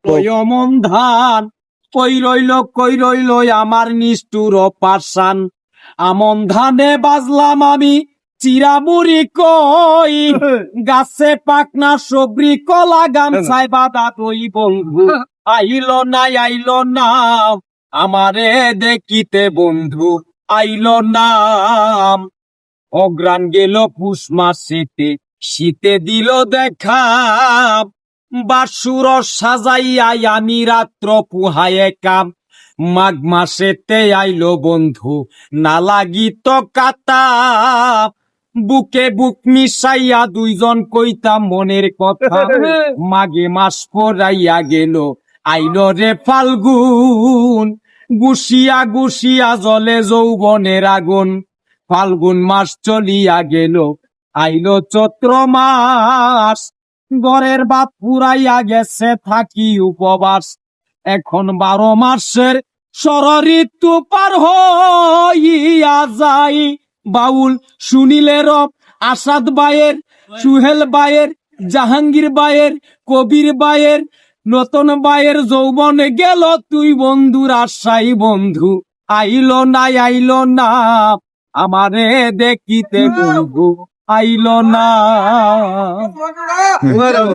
অমন ধান কই রইল আমার নিষ্ঠুর পাশান। আমন ধানে বাজলাম আমি চিরামুড়ি কই, গাছে পাকনা সবরি কলা গামছায় বাঁধা দই বন্ধু আইলো না আমারে দেখিতে বন্ধু আইলো না। অগ্রাণ গেল পুষ মাসেতে শীতে দিল দেখা, বাসুর সাজাইয়া আমি রাত্র পুহায়ে কাম। মাঘ মাসেতে আইলো বন্ধু না লাগিত কাতা, বুকে বুক মিশাইয়া দুইজন কইতাম মনের কথা। মাঘে মাস পরাইয়া গেল আইলো রে ফাল্গুন, গুছিয়া জলে যৌবনের আগুন। ফাল্গুন মাস চলিয়া গেল আইলো চৈত্র মাস, ঘরের বাপ পুরাইয়া গেছে থাকি উপবাস। এখন 12 মাসের ষড় ঋতু পার হইয়া যাই, বাউল শুনিলে রব আসাদ বায়ের, সুহেল বায়ের, জাহাঙ্গীর বায়ের, কবির বায়ের, নতুন বায়ের যৌবন গেল তুই বন্ধুর আশাই বন্ধু আইলো না আমারে দেখিতে বন্ধু আইলো না।